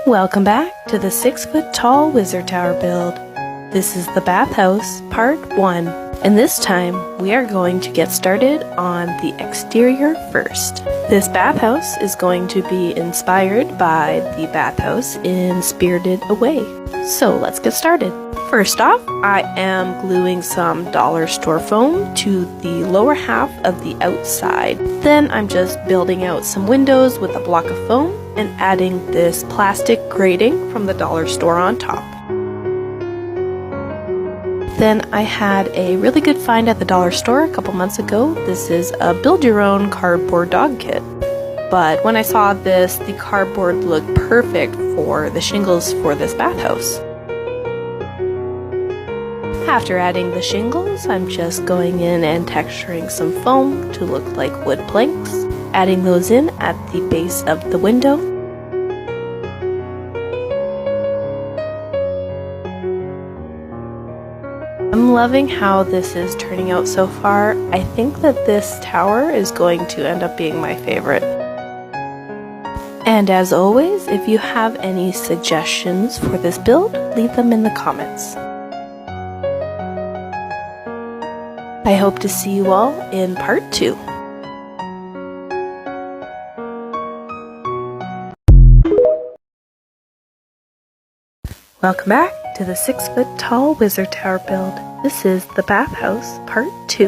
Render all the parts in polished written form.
Welcome back to the 6-foot tall wizard tower build. This is the bathhouse part 1, and this time we are going to get started on the exterior first. This bathhouse is going to be inspired by the bathhouse in Spirited Away. So let's get started. First off, I am gluing some dollar store foam to the lower half of the outside. Then I'm just building out some windows with a block of foam and adding this plastic grating from the dollar store on top. Then I had a really good find at the dollar store a couple months ago. This is a build-your-own cardboard dog kit. But when I saw this, the cardboard looked perfect for the shingles for this bathhouse. After adding the shingles, I'm just going in and texturing some foam to look like wood planks, adding those in at the base of the window. I'm loving how this is turning out so far. I think that this tower is going to end up being my favorite. And as always, if you have any suggestions for this build, leave them in the comments. I hope to see you all in part 2. Welcome back to the 6-foot tall wizard tower build. This is the bathhouse part 2.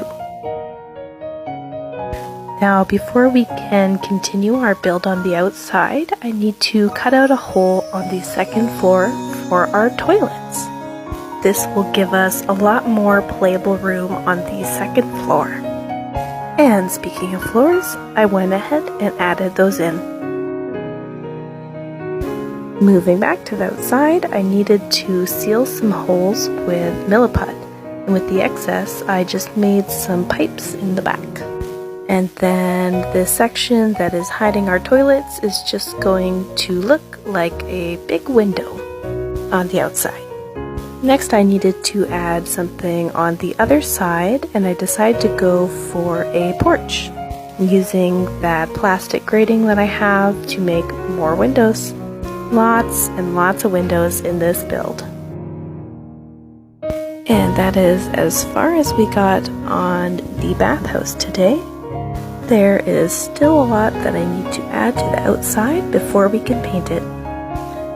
Now before we can continue our build on the outside, I need to cut out a hole on the second floor for our toilets. This will give us a lot more playable room on the second floor. And speaking of floors, I went ahead and added those in. Moving back to the outside, I needed to seal some holes with milliput, and with the excess, I just made some pipes in the back. And then this section that is hiding our toilets is just going to look like a big window on the outside. Next, I needed to add something on the other side, and I decided to go for a porch, using that plastic grating that I have to make more windows. Lots and lots of windows in this build. And that is as far as we got on the bathhouse today. There is still a lot that I need to add to the outside before we can paint it.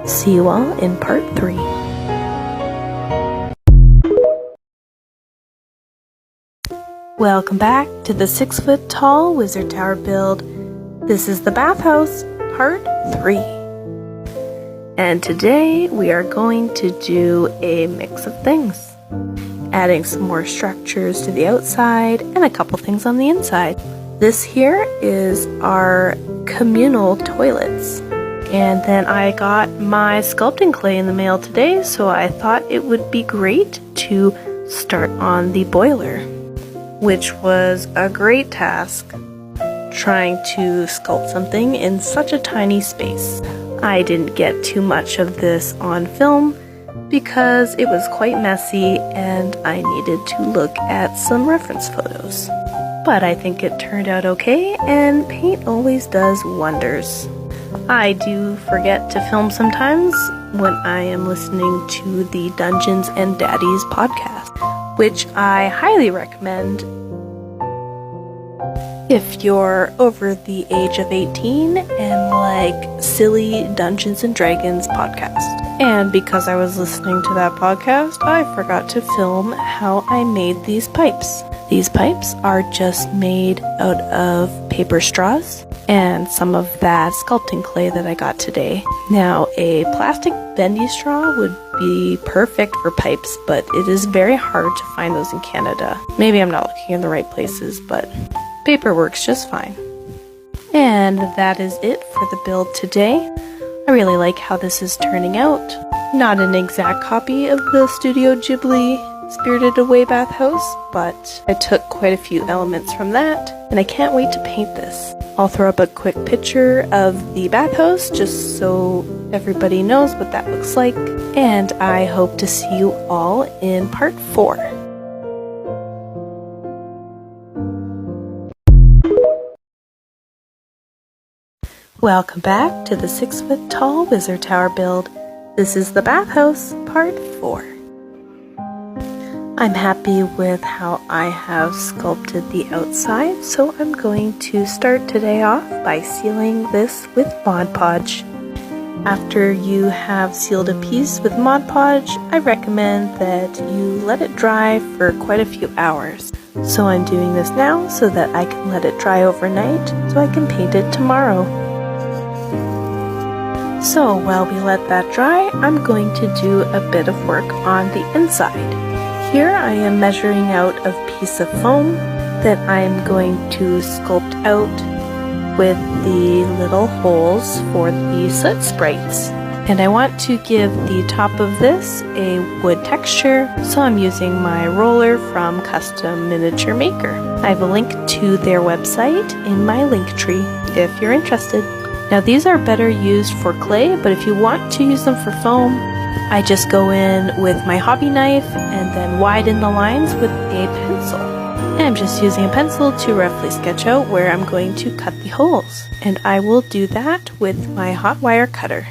See you all in part 3. Welcome back to the 6-foot tall wizard tower build. This is the bathhouse part 3. And today we are going to do a mix of things, adding some more structures to the outside and a couple things on the inside. This here is our communal toilets. And then I got my sculpting clay in the mail today, so I thought it would be great to start on the boiler, which was a great task, trying to sculpt something in such a tiny space. I didn't get too much of this on film because it was quite messy and I needed to look at some reference photos. But I think it turned out okay, and paint always does wonders. I do forget to film sometimes when I am listening to the Dungeons and Daddies podcast, which I highly recommend if you're over the age of 18 and like silly Dungeons and Dragons podcast. And because I was listening to that podcast, I forgot to film how I made these pipes. These pipes are just made out of paper straws and some of that sculpting clay that I got today. Now, a plastic bendy straw would be perfect for pipes, but it is very hard to find those in Canada. Maybe I'm not looking in the right places, but paper works just fine. And that is it for the build today. I really like how this is turning out. Not an exact copy of the Studio Ghibli Spirited Away bathhouse, but I took quite a few elements from that, and I can't wait to paint this. I'll throw up a quick picture of the bathhouse just so everybody knows what that looks like, and I hope to see you all in part 4. Welcome back to the 6-foot tall wizard tower build. This is the bathhouse, part 4. I'm happy with how I have sculpted the outside, so I'm going to start today off by sealing this with Mod Podge. After you have sealed a piece with Mod Podge, I recommend that you let it dry for quite a few hours. So I'm doing this now so that I can let it dry overnight so I can paint it tomorrow. So while we let that dry, I'm going to do a bit of work on the inside. Here I am measuring out a piece of foam that I'm going to sculpt out with the little holes for the soot sprites. And I want to give the top of this a wood texture, so I'm using my roller from Custom Miniature Maker. I have a link to their website in my link tree if you're interested. Now these are better used for clay, but if you want to use them for foam, I just go in with my hobby knife and then widen the lines with a pencil. And I'm just using a pencil to roughly sketch out where I'm going to cut the holes. And I will do that with my hot wire cutter.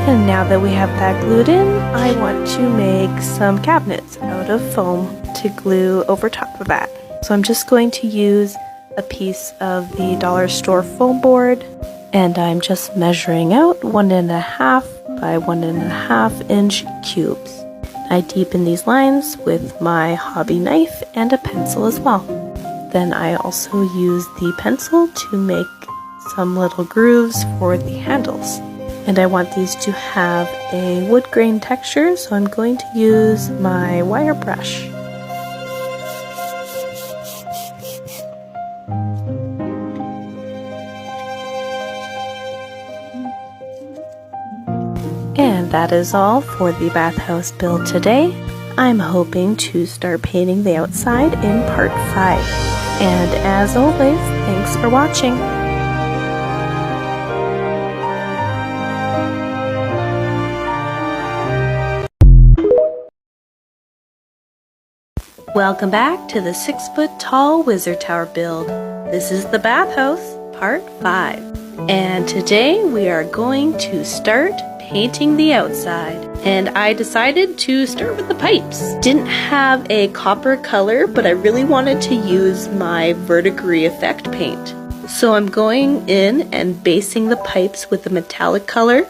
And now that we have that glued in, I want to make some cabinets out of foam to glue over top of that. So I'm just going to use a piece of the dollar store foam board, and I'm just measuring out 1.5 by 1.5 inch cubes. I deepen these lines with my hobby knife and a pencil as well. Then I also use the pencil to make some little grooves for the handles. And I want these to have a wood grain texture, so I'm going to use my wire brush. And that is all for the bathhouse build today. I'm hoping to start painting the outside in part 5. And as always, thanks for watching. Welcome back to the 6-foot tall wizard tower build. This is the bathhouse, part 5. And today we are going to start painting the outside. And I decided to start with the pipes. Didn't have a copper color, but I really wanted to use my verdigris effect paint. So I'm going in and basing the pipes with a metallic color,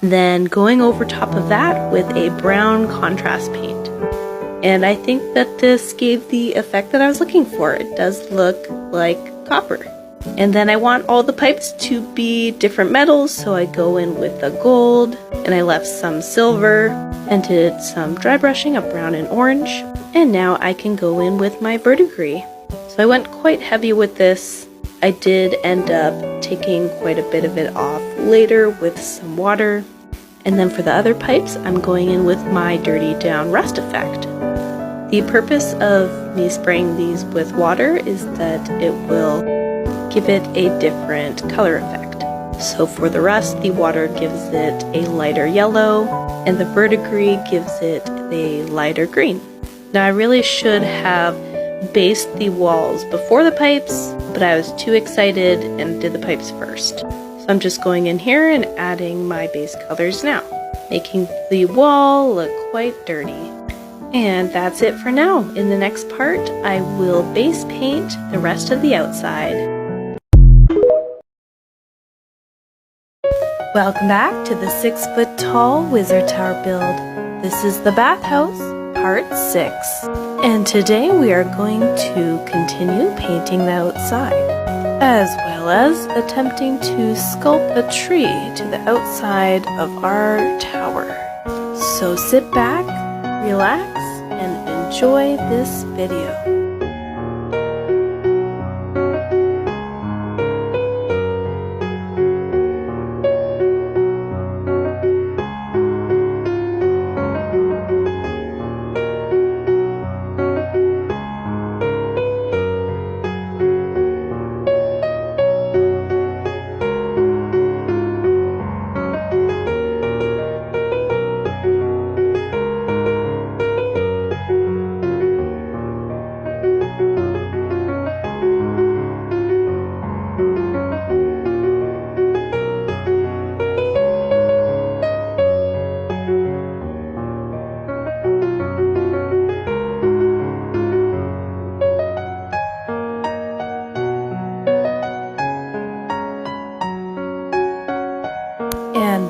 then going over top of that with a brown contrast paint. And I think that this gave the effect that I was looking for. It does look like copper. And then I want all the pipes to be different metals, so I go in with the gold, and I left some silver, and did some dry brushing of brown and orange. And now I can go in with my verdigris. So I went quite heavy with this. I did end up taking quite a bit of it off later with some water. And then for the other pipes, I'm going in with my dirty down rust effect. The purpose of me spraying these with water is that it will give it a different color effect. So for the rust, the water gives it a lighter yellow, and the verdigris gives it a lighter green. Now I really should have based the walls before the pipes, but I was too excited and did the pipes first. So I'm just going in here and adding my base colors now, making the wall look quite dirty. And that's it for now. In the next part, I will base paint the rest of the outside. Welcome back to the 6-foot tall wizard tower build. This is the bathhouse, part 6. And today we are going to continue painting the outside, as well as attempting to sculpt a tree to the outside of our tower. So sit back, relax, and enjoy this video.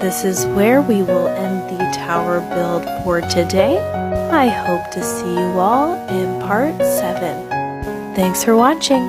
this is where we will end the tower build for today. I hope to see you all in part 7. Thanks for watching.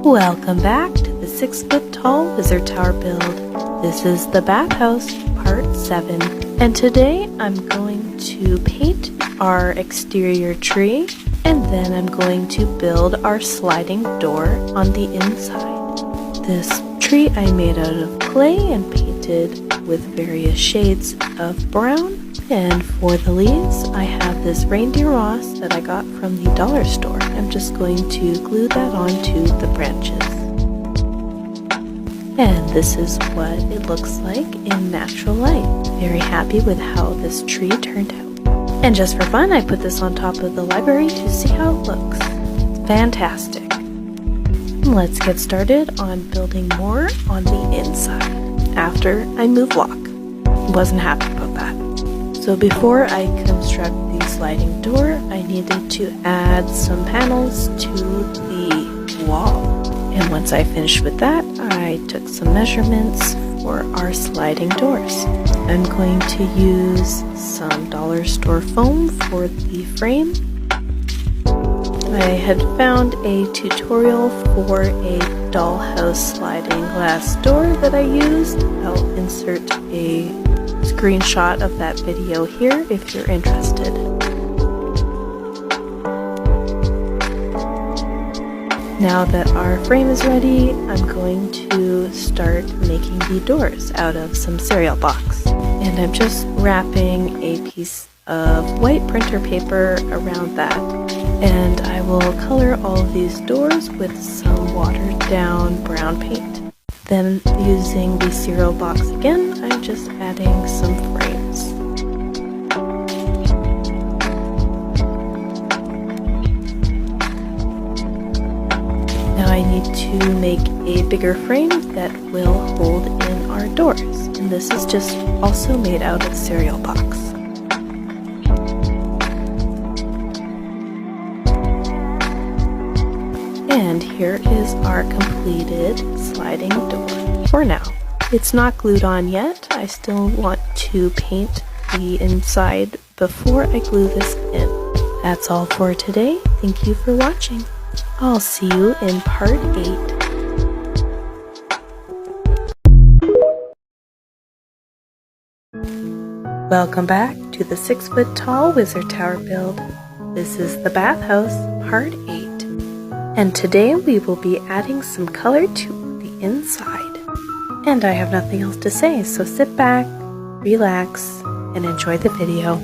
Welcome back to the 6-foot-tall wizard tower build. This is the bathhouse, part 7. And today I'm going to paint our exterior tree, and then I'm going to build our sliding door on the inside. This tree I made out of clay and painted with various shades of brown. And for the leaves, I have this reindeer moss that I got from the dollar store. I'm just going to glue that onto the branches. And this is what it looks like in natural light. Very happy with how this tree turned out. And just for fun, I put this on top of the library to see how it looks. It's fantastic. Let's get started on building more on the inside after I move block. Wasn't happy about that. So before I construct the sliding door, I needed to add some panels to the wall. And once I finished with that, I took some measurements for our sliding doors. I'm going to use some dollar store foam for the frame. I had found a tutorial for a dollhouse sliding glass door that I used. I'll insert a screenshot of that video here if you're interested. Now that our frame is ready, I'm going to start making the doors out of some cereal box. And I'm just wrapping a piece of white printer paper around that. And I will color all of these doors with some watered down brown paint. Then using the cereal box again, I'm just adding some frames. Now I need to make a bigger frame that will hold in our doors. And this is just also made out of cereal box. And here is our completed sliding door for now. It's not glued on yet. I still want to paint the inside before I glue this in. That's all for today. Thank you for watching. I'll see you in part 8. Welcome back to the 6-foot-tall wizard tower build. This is the bathhouse, part 8. And today we will be adding some color to the inside. And I have nothing else to say, so sit back, relax, and enjoy the video.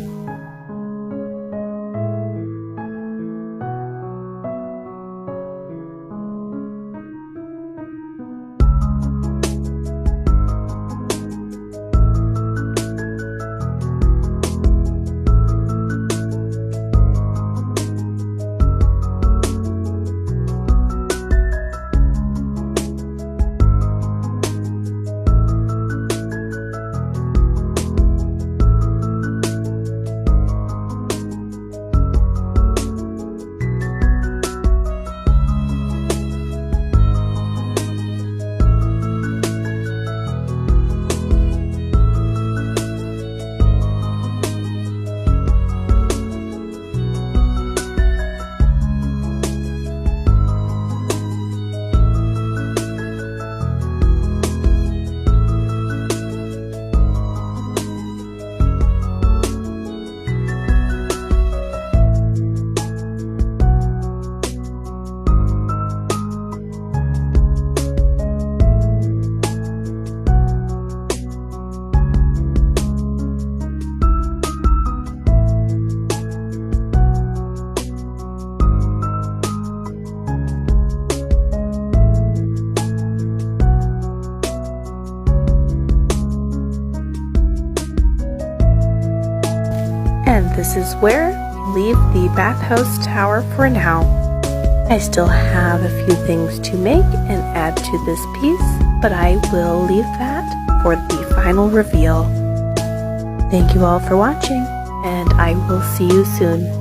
And this is where we leave the bathhouse tower for now. I still have a few things to make and add to this piece, but I will leave that for the final reveal. Thank you all for watching, and I will see you soon.